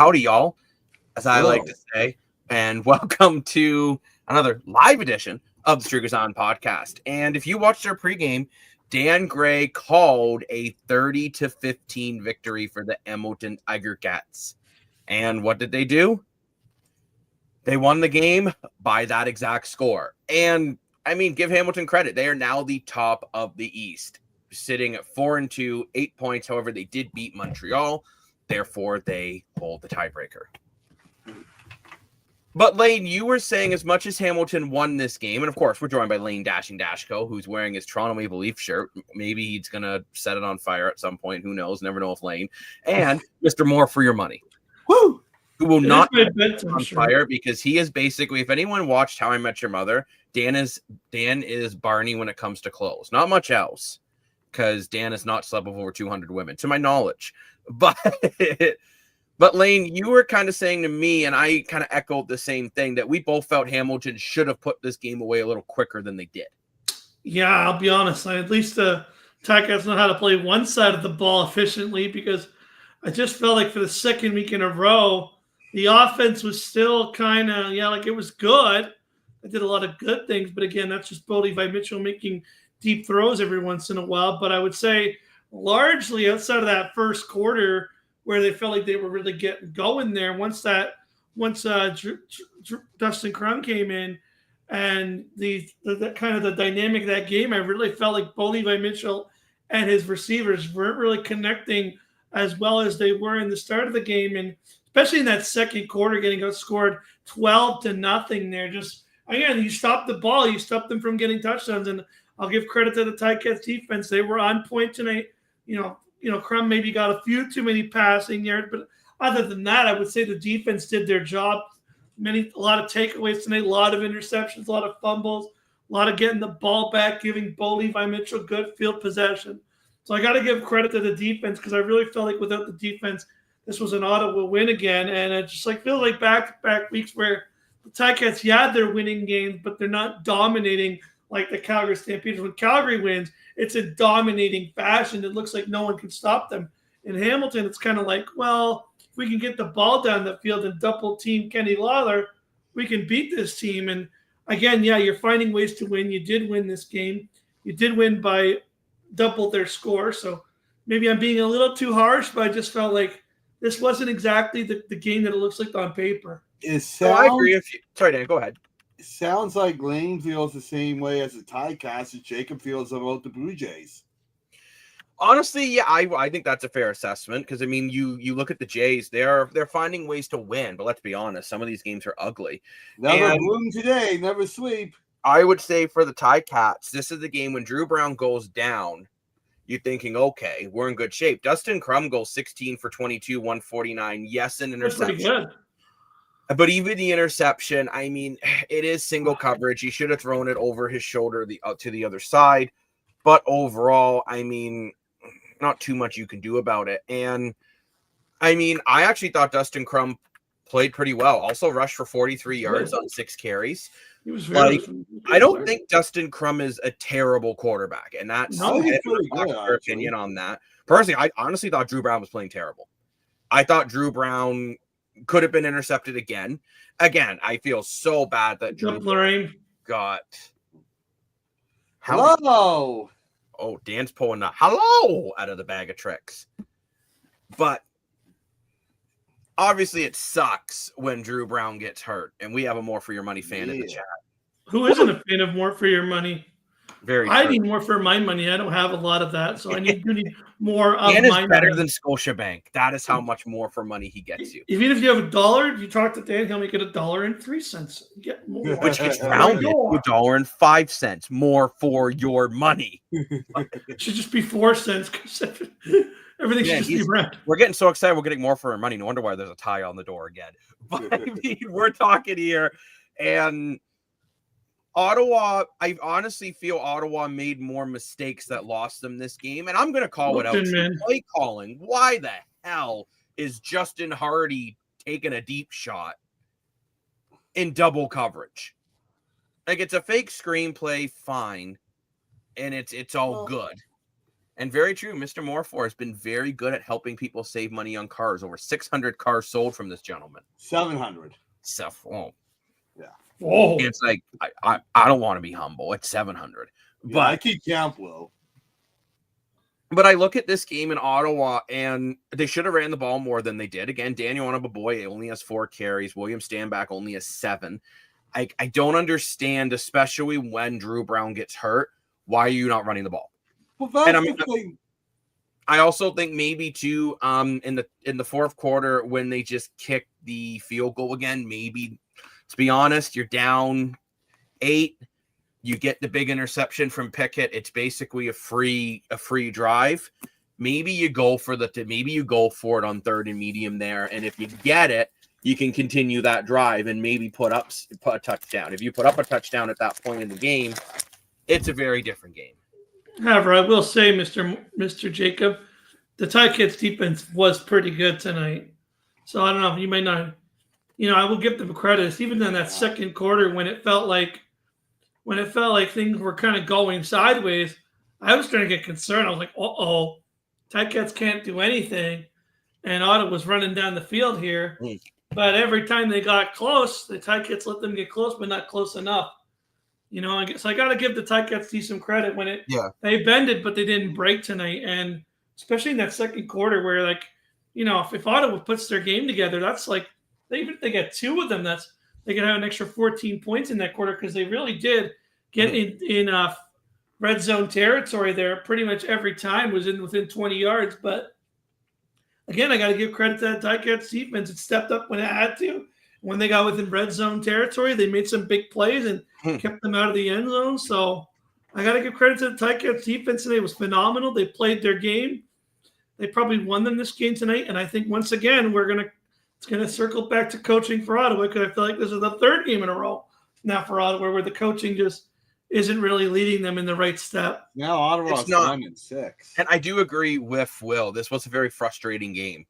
howdy, y'all, as I like Hello. to say, and welcome to another live edition of the Streakers On podcast. And if you watched our pregame, Dan Gray called a 30-15 victory for the Hamilton Tiger Cats. And what did they do? They won the game by that exact score. And I mean, give Hamilton credit. They are now the top of the East, sitting at 4-2, 8 points. However, they did beat Montreal. Therefore, they hold the tiebreaker. But Lane, you were saying as much as Hamilton won this game, and of course, we're joined by Lane Dashing Dashko, who's wearing his Toronto Maple Leaf shirt. Maybe he's going to set it on fire at some point. Who knows? Never know if Lane. And Mr. More for your money. Woo! Who will not set on fire because he is basically, if anyone watched How I Met Your Mother, Dan is Barney when it comes to clothes. Not much else, because Dan has not slept with over 200 women, to my knowledge. But Lane, you were kind of saying to me, and I kind of echoed the same thing, that we both felt Hamilton should have put this game away a little quicker than they did. Yeah, I'll be honest. At least the Ticats know how to play one side of the ball efficiently, because I just felt like for the second week in a row, the offense was still kind of, like it was good. I did a lot of good things, but again, that's just Bo Levi Mitchell making deep throws every once in a while. But I would say largely outside of that first quarter where they felt like they were really getting going there, once Dustin Crum came in and the kind of the dynamic of that game, I really felt like Bo Levi Mitchell and his receivers weren't really connecting as well as they were in the start of the game, and especially in that second quarter, getting outscored 12-0 there. Just again, you stop the ball, you stop them from getting touchdowns, and I'll give credit to the Ticats defense. They were on point tonight. Crum maybe got a few too many passing yards, but other than that, I would say the defense did their job. A lot of takeaways tonight, a lot of interceptions, a lot of fumbles, a lot of getting the ball back, giving Bo Levi Mitchell good field possession. So I got to give credit to the defense, because I really felt like without the defense, this was an Ottawa win again. And it just feels like back-to-back weeks where the Ticats, they're winning games, but they're not dominating like the Calgary Stampeders. When Calgary wins, it's a dominating fashion. It looks like no one can stop them. In Hamilton, it's kind of like, well, if we can get the ball down the field and double team Kenny Lawler, we can beat this team. And again, you're finding ways to win. You did win this game. You did win by double their score. So maybe I'm being a little too harsh, but I just felt like this wasn't exactly the game that it looks like on paper. I agree with you. Sorry, Dan, go ahead. It sounds like Lane feels the same way as the Ticats as Jacob feels about the Blue Jays. Honestly, I think that's a fair assessment, because I mean, you look at the Jays, they're finding ways to win, but let's be honest, some of these games are ugly. Never bloom today, never sweep. I would say for the Ticats, this is the game when Drew Brown goes down, you're thinking, okay, we're in good shape. Dustin Crum goes 16 for 22, 149. Yes, an interception. That's pretty good. But even the interception, I mean, it is single coverage. He should have thrown it over his shoulder to the other side. But overall, I mean, not too much you can do about it. And I mean, I actually thought Dustin Crum played pretty well. Also rushed for 43 yards on 6 carries. He was very I don't think Dustin Crum is a terrible quarterback, and that's he's pretty good, your opinion on that. Personally, I honestly thought Drew Brown was playing terrible. I thought Drew Brown could have been intercepted again. I feel so bad that Drew got. Hello. Oh, Dan's pulling that hello out of the bag of tricks. But obviously, it sucks when Drew Brown gets hurt, and we have a More For Your Money fan in the chat. Who isn't a fan of More For Your money? I need more for my money. I don't have a lot of that, so I need more of Dan my is better money. than Scotiabank. That is how much more for money he gets you. Even if you have $1, you talk to Dan, he'll make it $1.03. Get more. Which gets rounded to $1.05 more for your money. It should just be 4 cents, because everything should just be round. We're getting so excited we're getting more for our money. No wonder why there's a tie on the door again. But I mean, we're talking here, and Ottawa, I honestly feel Ottawa made more mistakes that lost them this game. And I'm going to call it out. Play calling. Why the hell is Justin Hardy taking a deep shot in double coverage? Like, it's a fake screenplay, fine. And it's all good. And very true. Mr. Morfor has been very good at helping people save money on cars. Over 600 cars sold from this gentleman. 700. Oh. Yeah. Whoa. It's like, I don't want to be humble. It's 700. Yeah, But I keep count, Will. But I look at this game in Ottawa, and they should have ran the ball more than they did. Again, Daniel Onababoye only has 4 carries. William Stanback only has 7. I don't understand, especially when Drew Brown gets hurt, why are you not running the ball? Well, that's And the thing. I also think maybe too, in the fourth quarter when they just kicked the field goal again, maybe, to be honest, you're down 8. You get the big interception from Pickett. It's basically a free drive. Maybe you go for it on 3rd and medium there. And if you get it, you can continue that drive and maybe put a touchdown. If you put up a touchdown at that point in the game, it's a very different game. However, I will say, Mr. Jacob, the Ticats defense was pretty good tonight. So I don't know, you may not, I will give them credit. Even in that second quarter when it felt like things were kind of going sideways, I was starting to get concerned. I was like, uh-oh, Ticats can't do anything. And Ottawa was running down the field here. But every time they got close, the Ticats let them get close, but not close enough. I guess I got to give the Ticats some credit when they bended, but they didn't break tonight. And especially in that second quarter where, if Ottawa puts their game together, that's like, even if they get 2 of them, they could have an extra 14 points in that quarter because they really did get in red zone territory there. Pretty much every time was within 20 yards. But again, I got to give credit to that Ticats defense. It stepped up when it had to. When they got within red zone territory, they made some big plays and kept them out of the end zone. So I got to give credit to the Ticats defense today. It was phenomenal. They played their game. They probably won them this game tonight. And I think once again, it's going to circle back to coaching for Ottawa because I feel like this is the 3rd game in a row now for Ottawa where the coaching just isn't really leading them in the right step. Now Ottawa's 1-6. And I do agree with Will. This was a very frustrating game.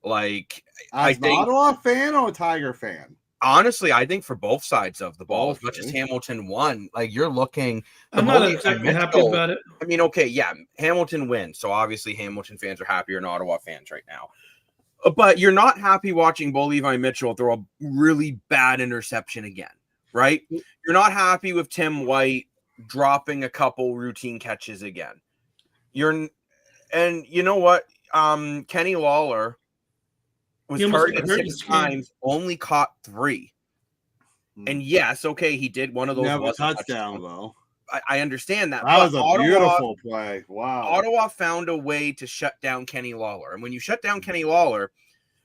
Like, I think an Ottawa fan or a Tiger fan? Honestly, I think for both sides of the ball, as much as Hamilton won, like you're looking. I'm not exactly happy about it. I mean, okay, yeah, Hamilton wins. So obviously Hamilton fans are happier than Ottawa fans right now. But you're not happy watching Bo Levi Mitchell throw a really bad interception again, right? You're not happy with Tim White dropping a couple routine catches again. And you know what? Kenny Lawler was targeted 6 times, only caught 3. And yes, okay, he did one of those. Never touchdown though. I understand that. That was a beautiful play. Wow. Ottawa found a way to shut down Kenny Lawler. And when you shut down Kenny Lawler,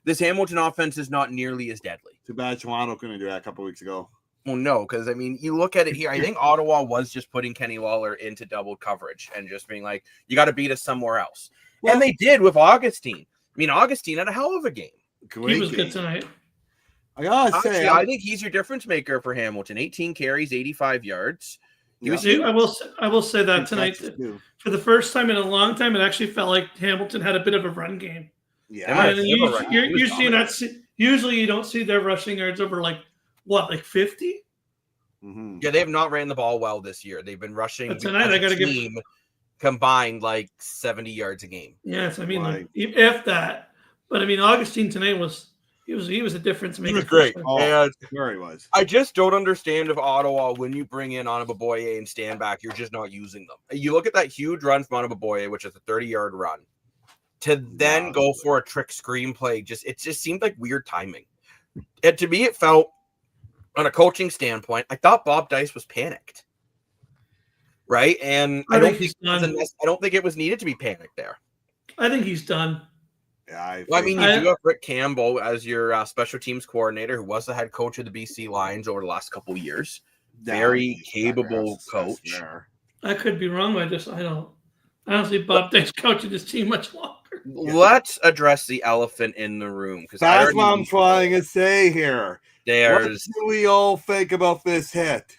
this Hamilton offense is not nearly as deadly. Too bad Toronto couldn't do that a couple weeks ago. Well, no, because, I mean, you look at it here. I think Ottawa was just putting Kenny Lawler into double coverage and just being like, you got to beat us somewhere else. Well, and they did with Augustine. I mean, Augustine had a hell of a game. He was good tonight. I gotta say, I think he's your difference maker for Hamilton. 18 carries, 85 yards. I will say that tonight, for the first time in a long time, it actually felt like Hamilton had a bit of a run game. Yeah, usually you don't see their rushing yards over like 50. Mm-hmm. Yeah, they have not ran the ball well this year. They've been rushing. But tonight, I got to give combined like 70 yards a game. Yes, I mean, if that. But I mean, Augustine tonight was a difference maker. He was great. And there he was. I just don't understand if Ottawa, when you bring in Onababoye and stand back, you're just not using them. You look at that huge run from Onababoye, which is a 30-yard run, to then go for a trick screenplay. It just seemed like weird timing. And to me, it felt, on a coaching standpoint, I thought Bob Dice was panicked. Right? And I don't think it was needed to be panicked there. I think he's done. Yeah, you do have Rick Campbell as your special teams coordinator, who was the head coach of the BC Lions over the last couple of years. Very capable coach. I could be wrong. I don't see Bob Dice coaching this team much longer. Let's address the elephant in the room, because that's what I'm trying to say here. What do we all think about this hit?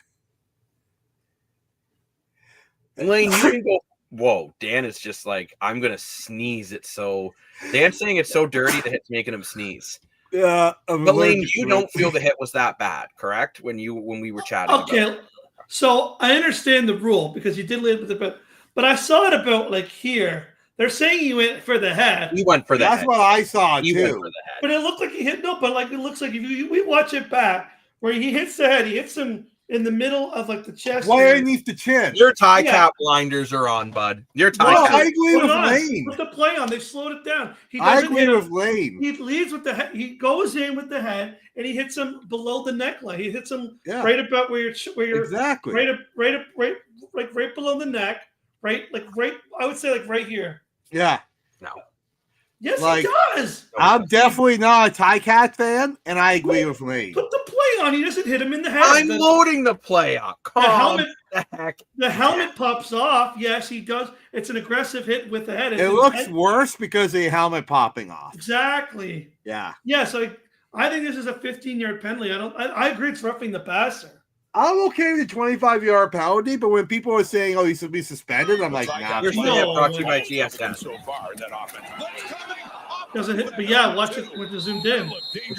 Lane, you can go. Whoa, Dan is just like, I'm gonna sneeze it. So Dan's saying it's so dirty that it's making him sneeze. Yeah, but Lane, you don't feel the hit was that bad, correct? When we were chatting. Okay, so I understand the rule because you did lead with it, But I saw it about like here. They're saying he went for the head, He went for the That's head. what I saw He went too. for the head. but it looked like he hit but like it looks like if we watch it back where he hits the head, he hits him in the middle of like the chest. Way area. underneath the chin. Your tie Yeah. cap blinders are on, bud. Your tie No, cap. I agree Hold with on. Lane. Put the play on. They slowed it down. He I doesn't agree hit him. with Lane. He leads with the head. He goes in with the head, and he hits him below the neckline. He hits him Yeah. right about where you're Exactly. right below the neck, right. I would say like right here. Yeah. No. Yes, Like- he does. I'm definitely not a Tie Cat fan, and I agree with Lane. Put the play on. He doesn't hit him in the head. I'm the, loading the play up. the Calm helmet. the heck. The helmet pops off. Yes, he does. It's an aggressive hit with the head. It looks worse because of the helmet popping off. exactly. Yeah. Yes, I think this is a 15-yard penalty. I agree. It's roughing the passer. I'm okay with the 25-yard penalty, but when people are saying, "Oh, he should be suspended," I'm like, "Nah." You're No. still brought to you by GSM. So far in that offense. Doesn't hit, but yeah, watch it with the zoomed in.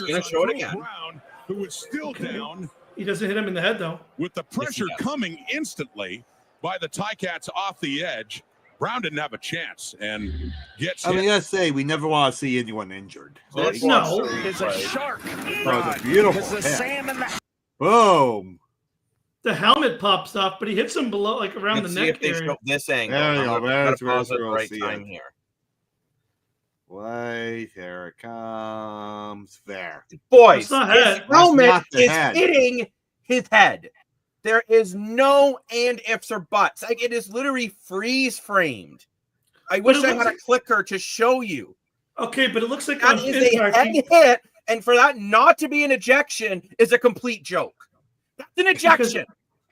gonna show it again. Brown, who is still down He doesn't hit him in the head though. with the pressure does. coming instantly by the Ticats off the edge. Brown didn't have a chance and gets I mean, hit. let's say we never want to see anyone injured. Let's No. watch the Is a replay. shark. That was a beautiful Is the hit. salmon the Boom. The helmet pops off, but he hits him below, like around Let's the see neck if they area. show this angle. There you I'm go. gonna There's where pause at the we'll right see time it. here. Wait, here it comes. There. Boys, That's not his head. helmet That's not the is head. hitting his head. There is no and ifs or buts. Like it is literally freeze framed. I wish it I looks had a clicker to show you. Okay, but it looks like That on is a impact, head he- hit, and for that not to be an ejection is a complete joke. That's an ejection.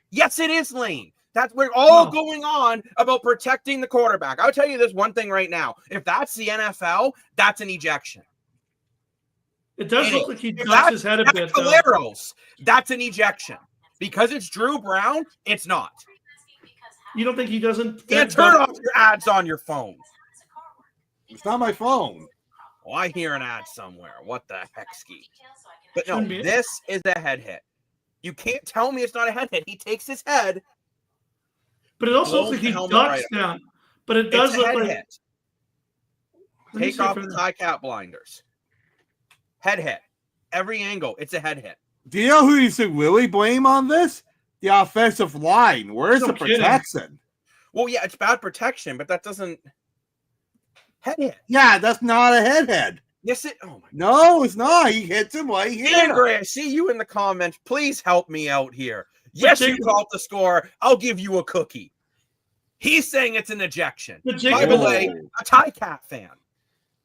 Yes, it is, Lane. That's we're all No. going on about protecting the quarterback. I'll tell you this one thing right now. If that's the NFL, that's an ejection. it does It look is. like he If ducks his head a that's bit. Though. Caleros, that's an ejection. Because it's Drew Brown, it's not. You don't think he doesn't? You can't turn off your ads on your phone. It's not my phone. Oh, I hear an ad somewhere. What the heck, Ski? But no, Shouldn't be. this is a head hit. You can't tell me it's not a head hit. He takes his head. But it also blows looks like the he helmet ducks right down. But it does It's a look head like. hit. Let me Take see off if the I- tie cap blinders. Head hit. Every angle, it's a head hit. Do you know who you should really blame on this? The offensive line. Where's No the kidding. protection? Well, yeah, it's bad protection, but that doesn't head hit. Yeah, that's not a head. Yes, it. Oh my. No, it's not. He hits him right Dan here. Gray, I see you in the comments. Please help me out here. Yes, you Jacob- called the score. I'll give you a cookie. He's saying it's an ejection. But By Jacob, the it looks- way, a tie cat fan.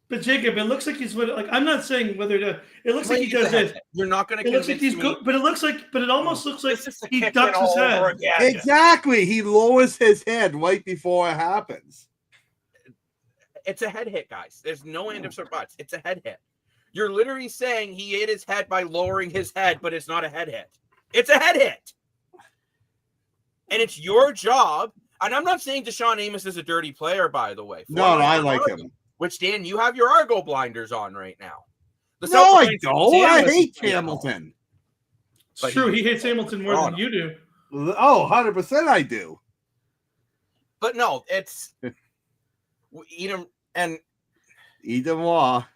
but Jacob, it looks like he's like. I'm not saying whether to. It looks like he It's a does head this. hit. You're not going to It looks convince like he's me. good, but it looks like. But it almost looks like This is the he kicking ducks his all over head. again. Exactly. He lowers his head right before it happens. It's a head hit, guys. There's no end ifs or buts. It's a head hit. You're literally saying he hit his head by lowering his head, but it's not a head hit. It's a head hit. And it's your job. And I'm not saying Deshaun Amos is a dirty player, by the way. No, I like him. Which, Dan, you have your Argo blinders on right now. The No, I self-proclaimed don't. I Sandwich hate is- Hamilton. It's But true. he- He hates Hamilton more than you do. Oh, 100% I do. But no, it's Edom, and Edom Law.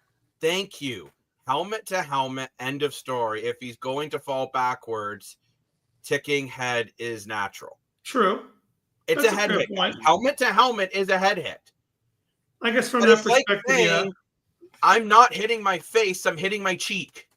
thank you. Helmet to helmet, end of story. If he's going to fall backwards, ticking head is natural. True. It's That's a a head fair hit. point. Helmet to helmet is a head hit. I guess from But that it's like perspective, yeah. saying, I'm not hitting my face, I'm hitting my cheek.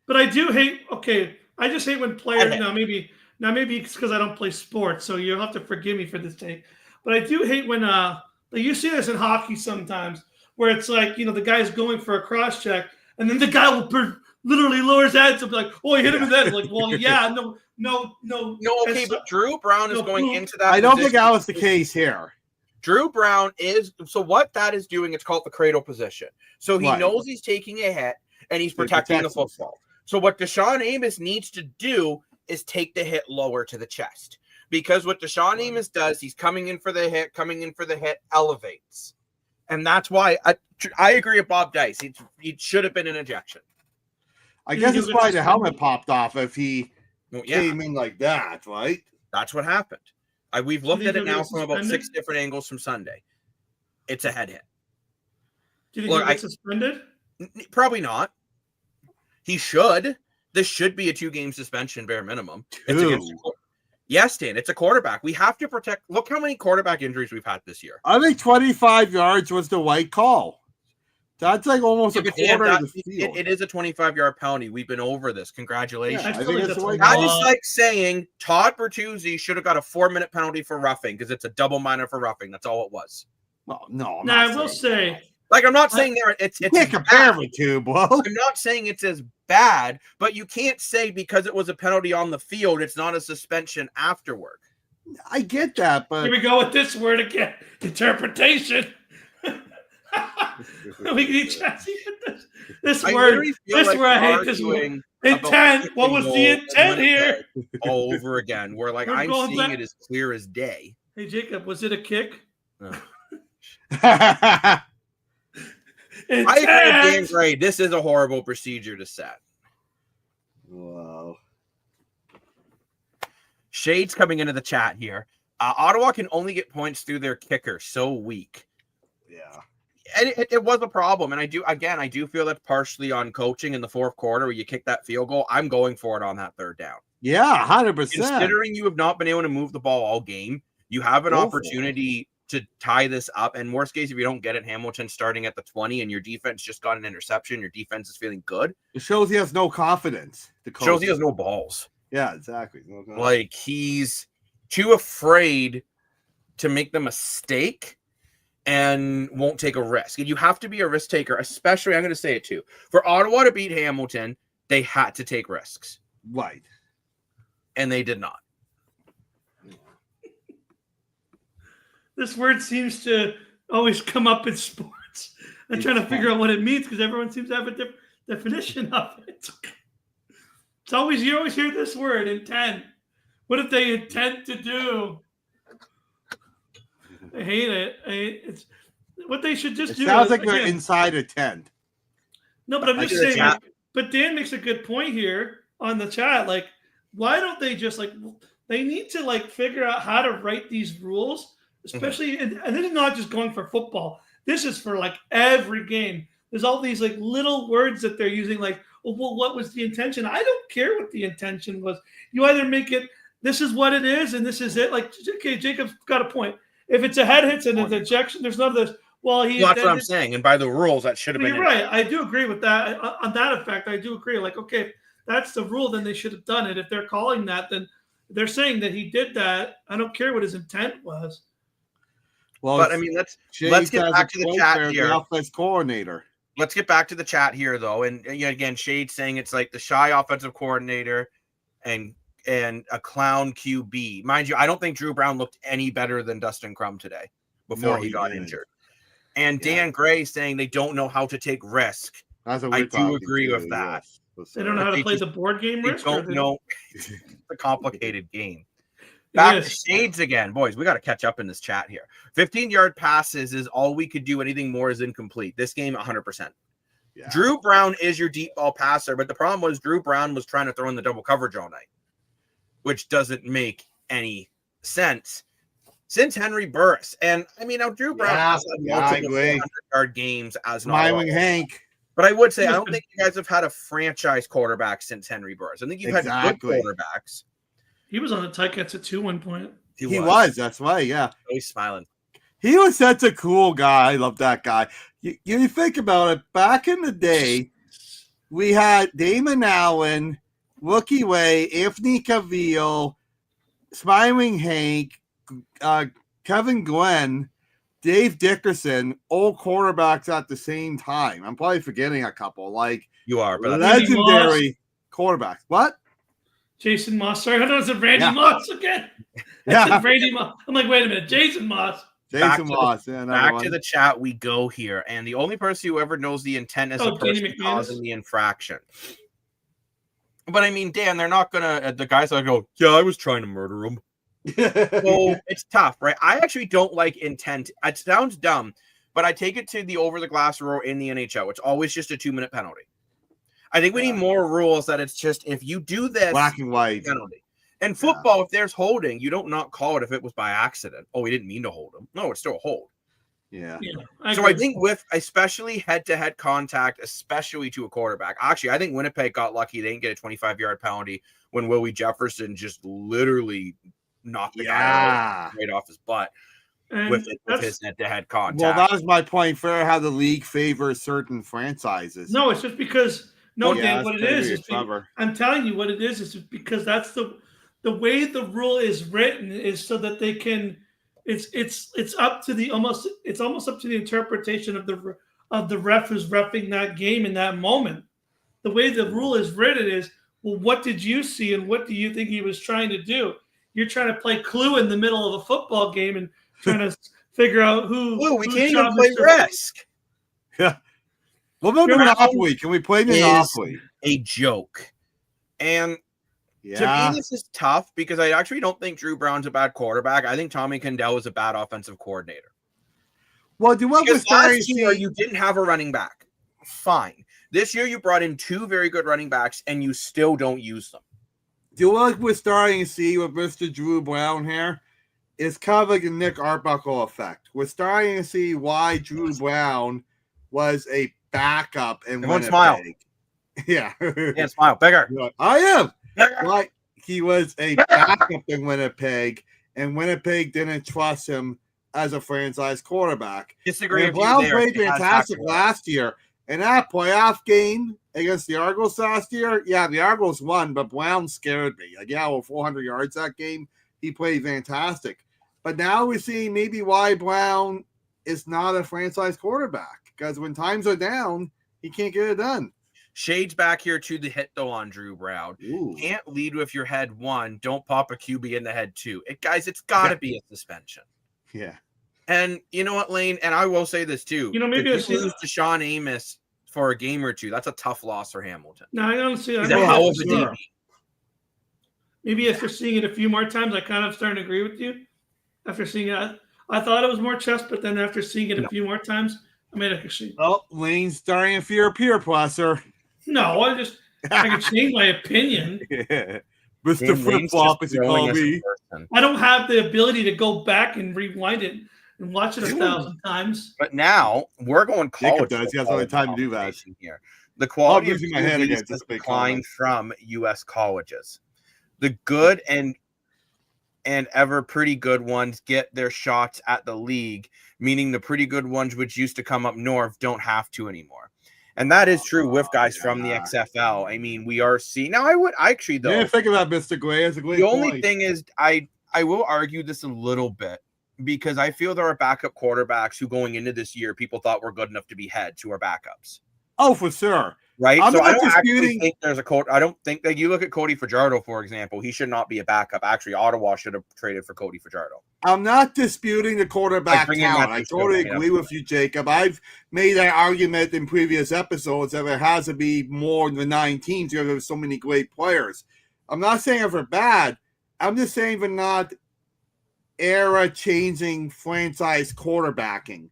But I do hate. Okay, I just hate when players. Okay. Now maybe it's because I don't play sports, so you'll have to forgive me for this take. But I do hate when like you see this in hockey sometimes, where it's like the guy's going for a cross check, and then the guy will literally lower his head to be like, "Oh, he hit him in the head." Like, well, yeah, no. No, okay, It's- but Drew Brown is no, going who- into that. I don't think position. that was the case here. Drew Brown is so what that is doing, it's called the cradle position. So he Right. knows he's taking a hit and he's He protecting the protects himself. football. So what Deshaun Amos needs to do is take the hit lower to the chest. Because what Deshaun Amos does, he's coming in for the hit, elevates. And that's why I agree with Bob Dice. It should have been an ejection. I You guess think it's it was probably just- the helmet popped off if he Well, yeah, came in like that, right? that's what happened. We've looked think at it he'll get now from about 6 suspended? different angles from Sunday. It's a head hit. Do you think Look, he'll get suspended? Probably not. He should. This should be a 2-game suspension, bare minimum. It's against. Yes, Dan, it's a quarterback. We have to protect. Look how many quarterback injuries we've had this year. I think 25 yards was the right call. That's like almost a but Dan, quarter of the field. it is a 25-yard penalty. We've been over this. Congratulations. Yeah, I I feel think like it's that's the a right That call. is lot. like saying Todd Bertuzzi should have got a 4-minute penalty for roughing because it's a double minor for roughing. That's all it was. Well, no, I'm Now, not I will saying say, Like, I'm not saying there it's you can't compare the two, bro. I'm not saying it's as bad, but you can't say because it was a penalty on the field, it's not a suspension afterward. I get that, but here we go with this word again. Interpretation. We can each this I word. literally feel This like word, I we're hate this word. arguing about Intent. What was kicking the goal and intent when it here? goes all over again. We're like, We're I'm going seeing back- it as clear as day. Hey, Jacob, was it a kick? I agree with Dan Intent. Gray. This is a horrible procedure to set. wow. Shades coming into the chat here. Ottawa can only get points through their kicker. So weak. Yeah. And it was a problem. And I do feel that's partially on coaching in the fourth quarter where you kick that field goal. I'm going for it on that third down. Yeah, 100%. Considering you have not been able to move the ball all game, you have an Go for opportunity to tie this up. And worst case, if you don't get it, Hamilton starting at the 20 and your defense just got an interception, your defense is feeling good. It shows he has no confidence. The coach. Shows he has no balls. Yeah, exactly. No confidence. Like he's too afraid to make the mistake and won't take a risk. And you have to be a risk taker, especially, I'm going to say it too. For Ottawa to beat Hamilton, they had to take risks. Right. And they did not. This word seems to always come up in sports. I'm trying to figure out what it means because everyone seems to have a different definition of it. It's always you always hear this word, intent. What if they intend to do? I hate it. It's what they should just It do. sounds is, like they're again, inside a tent. No, but I'm Like just in the saying. chat. But Dan makes a good point here on the chat. Like, why don't they just they need to figure out how to write these rules, especially and this is not just going for football. This is for every game. There's all these little words that they're using, well, what was the intention? I don't care what the intention was. You either make it, this is what it is, and this is it. Okay, Jacob's got a point. If it's a head hits and an ejection, there's none of this. Well, Well, that's what I'm saying. And by the rules, that should have been you're right. I do agree with that. On that effect, I do agree. Okay, that's the rule. Then they should have done it. If they're calling that, then they're saying that he did that. I don't care what his intent was. Well, But I mean, let's get back to the chat here. The offense coordinator. Let's get back to the chat here, though. And again, Shade saying it's like the shy offensive coordinator and a clown QB. Mind you, I don't think Drew Brown looked any better than Dustin Crum today before he got injured. And Dan Gray saying they don't know how to take risk. That's what I we're do talking agree to, with that. yes. They don't know how to They play just- the board game They risk. don't know. It's a complicated game. It Back to is. Shades again. Boys, we got to catch up in this chat here. 15-yard passes is all we could do. Anything more is incomplete. This game, 100%. Yeah. Drew Brown is your deep ball passer, but the problem was Drew Brown was trying to throw in the double coverage all night, which doesn't make any sense. Since Henry Burris, and I mean, now Drew Brown has had I multiple agree. 400-yard games as an Smiling all-around. Hank. But I would say I don't think you guys have had a franchise quarterback since Henry Burris. I think you've had Exactly. good quarterbacks. He was on the Ticats at 2 one point. He was. That's right. Yeah. Always smiling. He was such a cool guy. I love that guy. You think about it, back in the day, we had Damon Allen, Wookie Way, Anthony Cavill, Smiling Hank, Kevin Glenn, Dave Dickerson, all quarterbacks at the same time. I'm probably forgetting a couple. You are, but Legendary quarterbacks. What? Jason Moss. Sorry, I thought it was Randy Yeah. Moss again. I Yeah. said Randy Moss. I'm like, wait a minute, Jason Moss. Back Jason to the- Moss. Yeah, another back one. to the chat we go here. And the only person who ever knows the intent is the Danny person McManus. causing the infraction. But I mean, Dan, they're not gonna the guys that go, yeah, I was trying to murder him. So it's tough, right? I actually don't like intent. It sounds dumb, but I take it to the over the glass rule in the NHL. It's always just a 2-minute penalty. I think we need more rules that it's just if you do this, Black and white. penalty. And football, if there's holding, you don't not call it if it was by accident. Oh, we didn't mean to hold him. No, it's still a hold. Yeah. So I think with especially head-to-head contact, especially to a quarterback. Actually, I think Winnipeg got lucky. They didn't get a 25-yard penalty when Willie Jefferson just literally knocked the guy right off his butt with his head-to-head contact. Well, that was my point for how the league favors certain franchises. No, it's just because Dan, what it is I'm telling you what it is just because that's the way the rule is written is so that they can. It's up to the almost up to the interpretation of the ref who's reffing that game in that moment. The way the rule is written is, well, what did you see and what do you think he was trying to do? You're trying to play Clue in the middle of a football game and trying to figure out who. Clue, we can't even play Risk. Yeah. What about Monopoly? Can we play Monopoly? A joke. And to me, this is tough because I actually don't think Drew Brown's a bad quarterback. I think Tommy Condell is a bad offensive coordinator. Well, last year you didn't have a running back. Fine. This year you brought in 2 very good running backs and you still don't use them. Do you like we're starting to see with Mr. Drew Brown here? It's kind of like a Nick Arbuckle effect. We're starting to see why Drew Brown was a backup in Winnipeg. Smile. Yeah. Yeah, smile. Bigger. I am. Like he was a backup in Winnipeg, and Winnipeg didn't trust him as a franchise quarterback. Disagree. And Brown played fantastic last year. In that playoff game against the Argos last year, the Argos won, but Brown scared me. Over 400 yards that game. He played fantastic. But now we're seeing maybe why Brown is not a franchise quarterback, because when times are down, he can't get it done. Shades back here to the hit, though, on Drew Brown. Ooh. Can't lead with your head 1. Don't pop a QB in the head 2. It's got to be a suspension. Yeah. And you know what, Lane? And I will say this, too. Maybe if you lose to Sean Amos for a game or 2, that's a tough loss for Hamilton. No, I don't see that. He's a hell of a DB. Maybe after seeing it a few more times, I kind of starting to agree with you. After seeing it, I thought it was more chess, but then after seeing it a few more times, I made a concede. Oh, Lane's starting to fear peer presser. No, I can change my opinion. Yeah. Mr. Flip Flop, as you call me. I don't have the ability to go back and rewind it and watch it 1,000 times. But now we're going college. Does. He has all the time to do that. Here. The quality of my head again, has declined from U.S. colleges. The good and ever pretty good ones get their shots at the league, meaning the pretty good ones which used to come up north don't have to anymore. And that is true with guys from the XFL. I mean, we are seeing now. I didn't think about Mr. Gray as a great. The only thing is, I will argue this a little bit because I feel there are backup quarterbacks who going into this year people thought were good enough to be heads who are backups. Oh, for sure. Right. So I don't actually think there's a Cody. I don't think that you look at Cody Fajardo, for example, he should not be a backup. Actually, Ottawa should have traded for Cody Fajardo. I'm not disputing the quarterback talent. I totally agree with you, Jacob. I've made that argument in previous episodes that there has to be more than 9 teams because there's so many great players. I'm not saying they're bad. I'm just saying they're not era-changing franchise quarterbacking.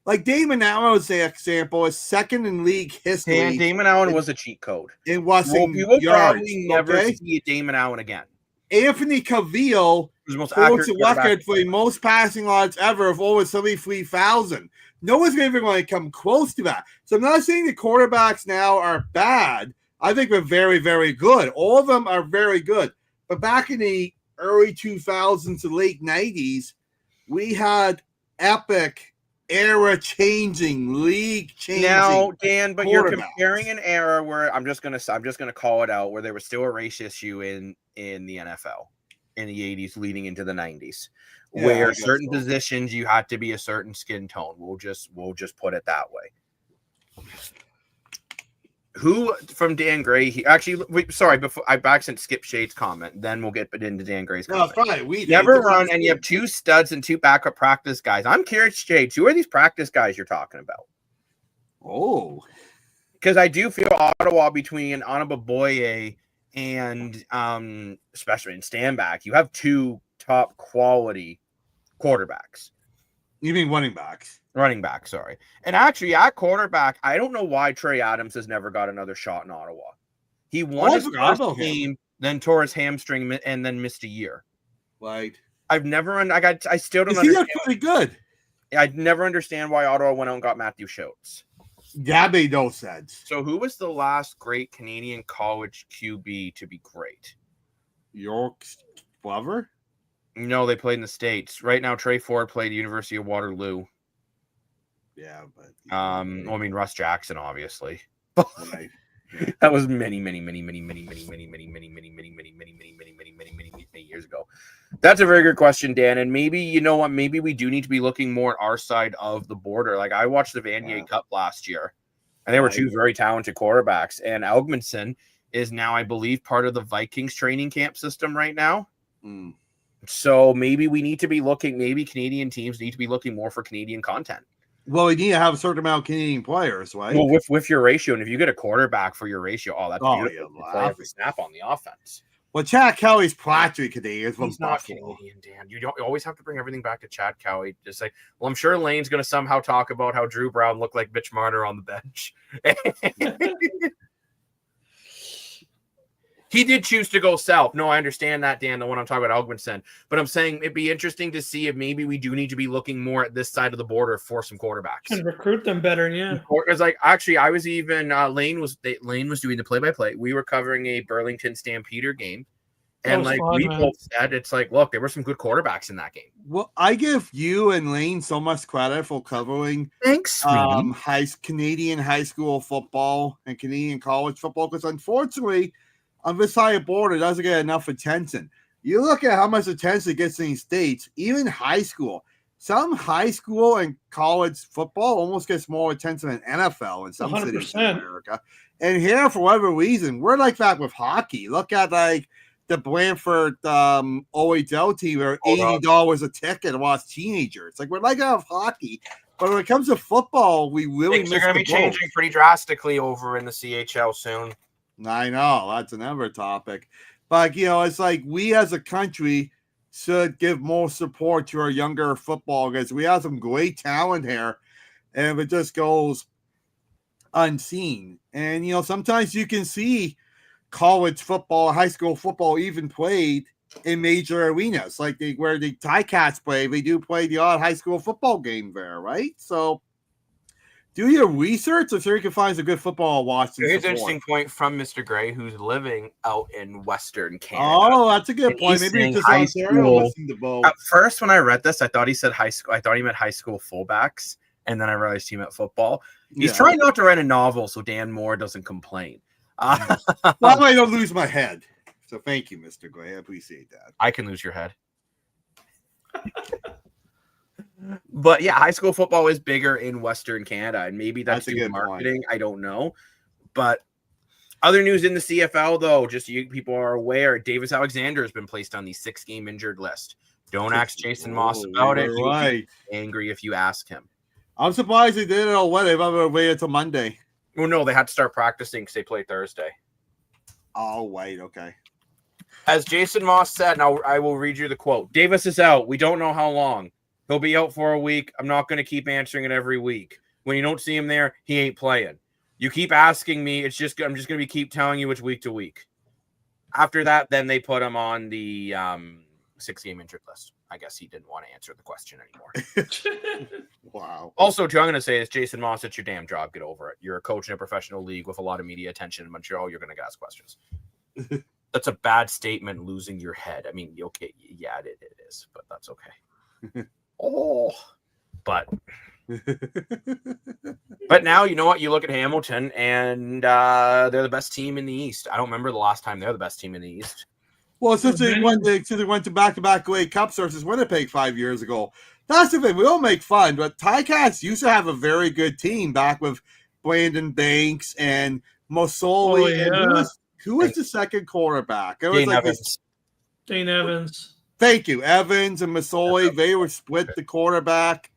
Like Damon Allen was the example, is second in league history. And Damon Allen was a cheat code. It wasn't. You will probably never see Damon Allen again. Anthony Cavill holds the record for the most passing yards ever of over 73,000. No one's even going to come close to that. So I'm not saying the quarterbacks now are bad. I think they're very, very good. All of them are very good. But back in the early 2000s to late 90s, we had epic era-changing, league-changing. Now, Dan, but you're comparing an era where I'm just gonna call it out, where there was still a race issue in the NFL in the 80s leading into the 90s, where certain positions you had to be a certain skin tone. We'll just put it that way. Who from Dan Gray? Before I accidentally skip Shade's comment, then we'll get into Dan Gray's comment. No, fine. We never run, and you have 2 studs and 2 backup practice guys. I'm curious, Shades, who are these practice guys you're talking about? Oh, because I do feel Ottawa between Anababoye and especially in Stanback, you have 2 top quality quarterbacks. You mean running backs? Running back, sorry. And actually, at quarterback, I don't know why Trey Adams has never got another shot in Ottawa. He won his first game then tore his hamstring, and then missed a year. Right. I've never, I still don't He understand. looked pretty good. I'd never understand why Ottawa went out and got Matthew Schultz. That made no sense. So who was the last great Canadian college QB to be great? York Glover? No, they played in the States. Right now, Trey Ford played University of Waterloo. Yeah, but I mean Russ Jackson, obviously. right. That was many years ago. That's a very good question, Dan. And maybe, you know what, maybe we do need to be looking more at our side of the border. Like I watched the Vanier Cup last year, and they were two very talented quarterbacks. And Elgmanson is now, I believe, part of the Vikings training camp system right now. Mm. So maybe we need to be looking, maybe Canadian teams need to be looking more for Canadian content. Well, you need to have a certain amount of Canadian players, right? Well, with your ratio, and if you get a quarterback for your ratio, that's beautiful. You're You play every snap on the offense. Well, Chad Kelly's practically Canadian. He's not Canadian, Dan. You always have to bring everything back to Chad Kelly. Just like, well, I'm sure Lane's going to somehow talk about how Drew Brown looked like Mitch Marner on the bench. He did choose to go south. No, I understand that, Dan, the one I'm talking about, Elgmanson. But I'm saying it'd be interesting to see if maybe we do need to be looking more at this side of the border for some quarterbacks. And recruit them better, yeah. Because, like, actually, I was even, Lane was doing the play-by-play. We were covering a Burlington Stampeder game. And, like, fun, we man. both said, it's like, look, there were some good quarterbacks in that game. Well, I give you and Lane so much credit for covering Thanks, Canadian high school football and Canadian college football, because unfortunately, on this side of the border, it doesn't get enough attention. You look at how much attention it gets in these states, even high school. Some high school and college football almost gets more attention than NFL in some 100%. cities in America. And here, for whatever reason, we're like that with hockey. Look at like the Brantford OHL team, where $80 a ticket to watch teenagers. Like we're like that with hockey. But when it comes to football, we really Things miss are going to the be boat. changing pretty drastically over in the CHL soon. I know that's another topic, but it's like we as a country should give more support to our younger football guys. We have some great talent here, and it just goes unseen. And sometimes you can see college football, high school football, even played in major arenas, like where the Ticats play. They do play the odd high school football game there, right? So. Do your research, so you can find some good football to watch. Here's an interesting point from Mr. Gray, who's living out in Western Canada. Oh, that's a good point. Maybe it's just high school. At first, when I read this, I thought he said high school. I thought he meant high school fullbacks, and then I realized he meant football. He's trying not to write a novel so Dan Moore doesn't complain. That way I don't lose my head. So thank you, Mr. Gray. I appreciate that. I can lose your head. But yeah, high school football is bigger in Western Canada, and maybe that's a due to good marketing. I don't know. But other news in the CFL, though, just so you people are aware, Davis Alexander has been placed on the 6-game injured list. Don't ask Jason Moss about it. He'll be angry if you ask him. I'm surprised they did it already. They've ever waited until Monday. Well, no, they had to start practicing because they play Thursday. Oh, wait, okay. As Jason Moss said, now I will read you the quote. Davis is out. We don't know how long. He'll be out for a week. I'm not going to keep answering it every week. When you don't see him there, he ain't playing. You keep asking me. I'm just going to keep telling you it's week to week. After that, then they put him on the 6-game injured list. I guess he didn't want to answer the question anymore. Wow. Also, too, I'm going to say is Jason Moss, it's your damn job. Get over it. You're a coach in a professional league with a lot of media attention in Montreal. You're going to ask questions. That's a bad statement, losing your head. I mean, okay, yeah, it is, but that's okay. But now you know what? You look at Hamilton, and they're the best team in the East. I don't remember the last time they're the best team in the East. Well, since they went to back-to-back Grey Cups versus Winnipeg 5 years ago. That's the thing. We all make fun, but Ticats used to have a very good team back with Brandon Banks and Mosoli. Oh, yeah. And who was the second quarterback? It was Dane Evans. Thank you. Evans and Masoli, they were split the quarterback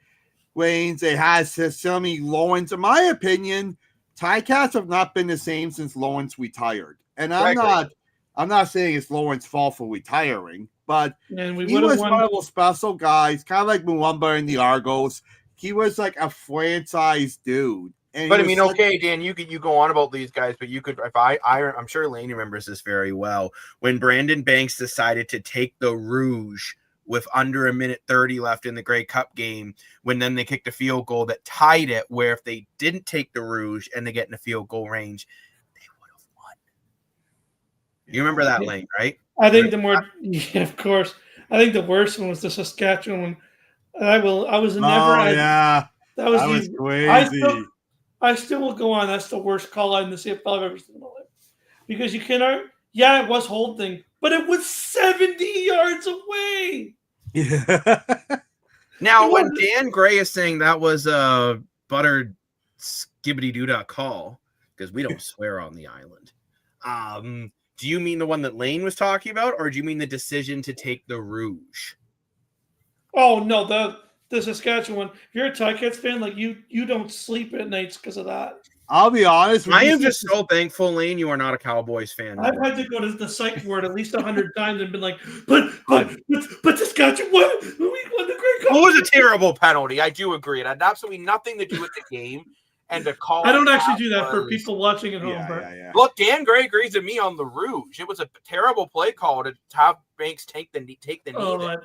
lanes. They had Sammy Lawrence. In my opinion, Ticats have not been the same since Lawrence retired. And I'm not saying it's Lawrence's fault for retiring, but he was one of those special guys, kind of like Muamba in the Argos. He was like a franchise dude. And But I he mean, was such- okay, Dan, you go on about these guys, but you could, if I'm sure Lane remembers this very well. When Brandon Banks decided to take the Rouge with under a minute 30 left in the Grey Cup game, when then they kicked a field goal that tied it, where if they didn't take the Rouge and they get in a field goal range, they would have won. You remember that, Lane, right? I think of course. I think the worst one was the Saskatchewan one. I was never. Oh yeah, that was that was the. crazy. I still will go on. That's the worst call out in the CFL I've ever seen in my life, because you cannot. Yeah, it was holding, but it was 70 yards away. Yeah. Now, It when wasn't- Dan Gray is saying that was a buttered skibbity doo call, because we don't swear on the island. Do you mean the one that Lane was talking about, or do you mean the decision to take the Rouge? Oh no, the Saskatchewan. If you're a Ticats fan, like you don't sleep at nights because of that. I'll be honest. when I you am said- just so thankful, Lane, you are not a Cowboys fan. I've had to go to the psych ward at least 100 times and been like, but Saskatchewan, we won the Grey Cup. It was a terrible penalty. I do agree. It had absolutely nothing to do with the game. And to call I don't it actually do that for was- people watching at home. Yeah, Bert. yeah, yeah. Look, Dan Gray agrees with me on the Rouge. It was a terrible play call to have Banks take the knee. Oh, there.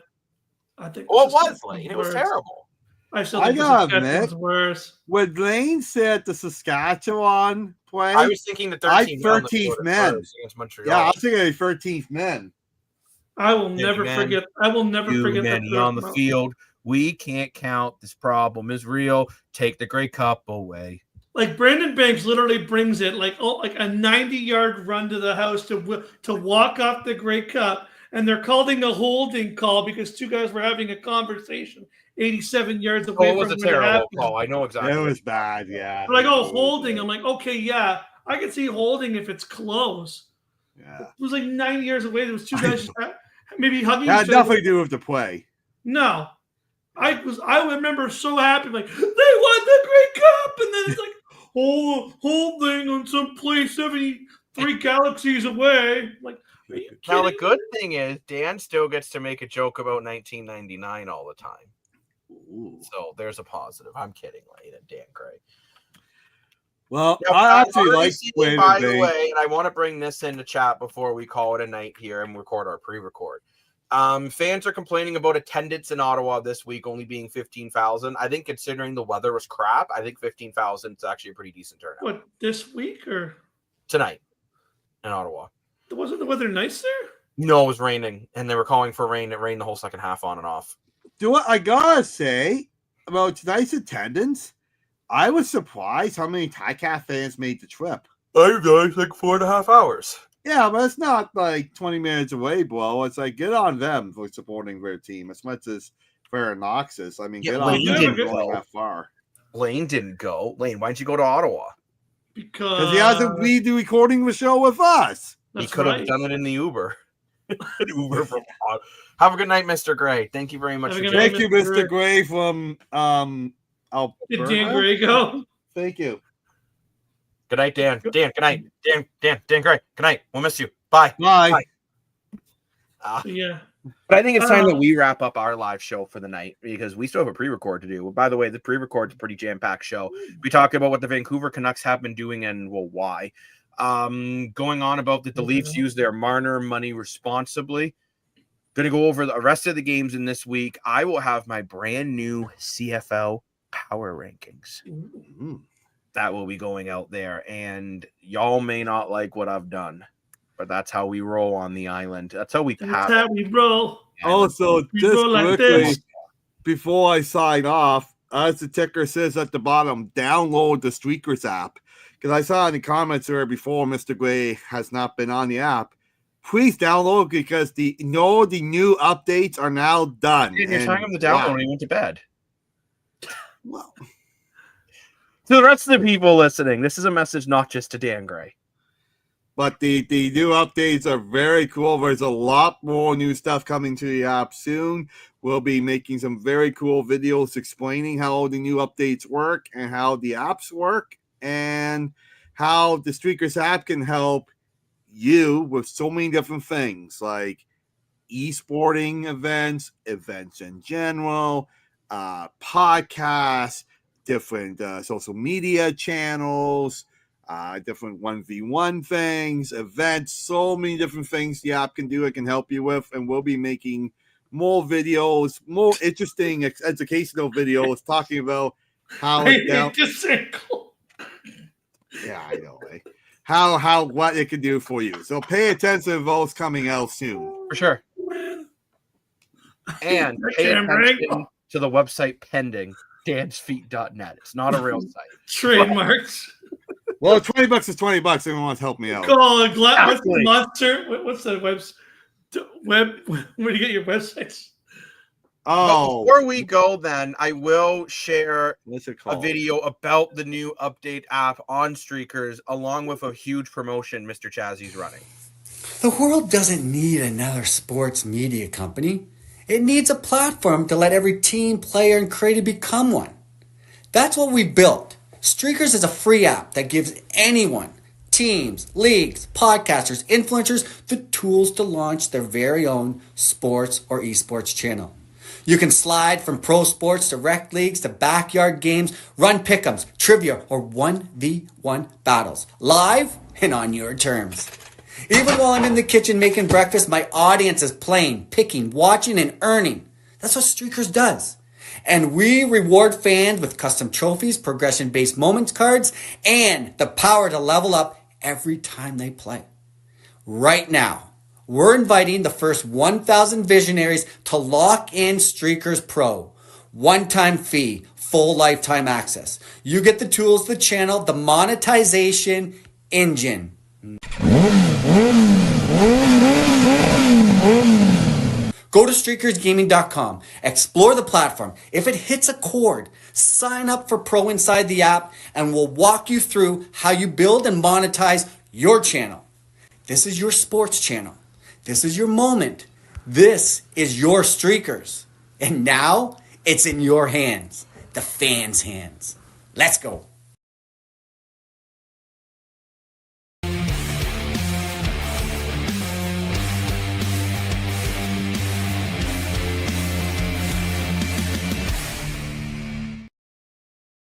I think. Well, it the was Saskatchewan's Lane. It was worse. terrible. I still I think the gotta Saskatchewan's admit, worse. When Lane said the Saskatchewan play, I was thinking the 13th, 13th man. against Montreal. yeah, I was thinking 13th men. I will Too never many. forget. I will never Too forget many that on the moment. field. We can't count. This problem is real. Take the Grey Cup away. Like Brandon Banks literally brings it like a 90-yard run to the house to walk off the Grey Cup, and they're calling a holding call because two guys were having a conversation 87 yards away Oh, it was from a where it terrible happened. call. I know exactly. It was bad, yeah. They're like, oh, holding. I'm like, okay, yeah, I can see holding if it's close. Yeah. It was like 90 yards away. There was two guys just maybe hugging That had each other. nothing to do with the play. No. I remember so happy, like, they won the Grey Cup, and then it's like, holding on some place 73 galaxies away. Like, are you kidding? Now, the good thing is Dan still gets to make a joke about 1999 all the time. Ooh. So there's a positive. I'm kidding, Lane and Dan Gray. Well, Now, I I've actually already like seen, Brandon by the Banks. way, and I want to bring this into chat before we call it a night here and record our pre-record. Fans are complaining about attendance in Ottawa this week only being 15,000. I think considering the weather was crap, I think 15,000 is actually a pretty decent turnout. What, this week or Tonight in Ottawa. wasn't the weather nice there? No, it was raining, and they were calling for rain. It rained the whole second half on and off. Do what I gotta say about tonight's attendance? I was surprised how many Ticat fans made the trip. Hey guys, like 4.5 hours. Yeah, but it's not like 20 minutes away, Bo. It's like get on them for supporting their team as much as Fair and Noxus. I mean, Yeah, get Lane on them didn't for going go. that far. Lane didn't go. Lane, why'd you go to Ottawa? Because he hasn't be the recording the show with us. He That's could have right. done it in the Uber. Uber from Have a good night, Mr. Gray. Thank you very much. Have For a good night. Thank you, Mr. Mr. Gray from Alberta. Did Dan Gray go? Thank you. Good night, Dan. Dan, good night. Dan Gray. Good night. We'll miss you. Bye. Bye. Bye. Yeah. But I think it's time Uh, that we wrap up our live show for the night because we still have a pre-record to do. Well, by the way, the pre-record's a pretty jam-packed show. We talk about what the Vancouver Canucks have been doing and well, why. Going on about that the Leafs use their Marner money responsibly. Going to go over the rest of the games in this week. I will have my brand new CFL power rankings. Mm. That will be going out there, and y'all may not like what I've done, but that's how we roll on the island. That's how we That's pass. how we roll. Also, We just go like quickly, this. before I sign off, as the ticker says at the bottom, download the Streakers app. Because I saw in the comments there before Mr. Gray has not been on the app. Please download because the new updates are now done. You're And talking about the download wow. when he went to bed. Well, To the rest of the people listening, this is a message not just to Dan Gray. but the new updates are very cool. There's a lot more new stuff coming to the app soon. We'll be making some very cool videos explaining how the new updates work and how the apps work and how the Streakers app can help you with so many different things like esporting events in general, podcasts, different social media channels, different 1v1 things, events, so many different things the app can do. It can help you with, and we'll be making more videos, more interesting educational videos talking about how I it hate this ankle. yeah, I know, right? What it can do for you. So pay attention to those coming out soon. For sure. And pay attention to the website pending, dansfeet.net. It's not a real site. Trademarks. Well, $20 is $20. Everyone wants to help me out. Call a what's the monster? What's the web? Where do you get your websites? Oh, but before we go, then I will share what's it a called? video about the new update app on Streakers, along with a huge promotion Mr. Chazzy's running. The world doesn't need another sports media company. It needs a platform to let every team, player, and creator become one. That's what we built. Streakers is a free app that gives anyone, teams, leagues, podcasters, influencers, the tools to launch their very own sports or esports channel. You can slide from pro sports to rec leagues to backyard games, run pick'ems, trivia, or 1v1 battles, live and on your terms. Even while I'm in the kitchen making breakfast, my audience is playing, picking, watching, and earning. That's what Streakers does. And we reward fans with custom trophies, progression-based moments cards, and the power to level up every time they play. Right now, we're inviting the first 1,000 visionaries to lock in Streakers Pro. One-time fee, full lifetime access. You get the tools, the channel, the monetization engine. Go to streakersgaming.com, explore the platform. If it hits a chord, sign up for Pro inside the app, and we'll walk you through how you build and monetize your channel. This is your sports channel. This is your moment. This is your Streakers. And now it's in your hands, the fans' hands. Let's go.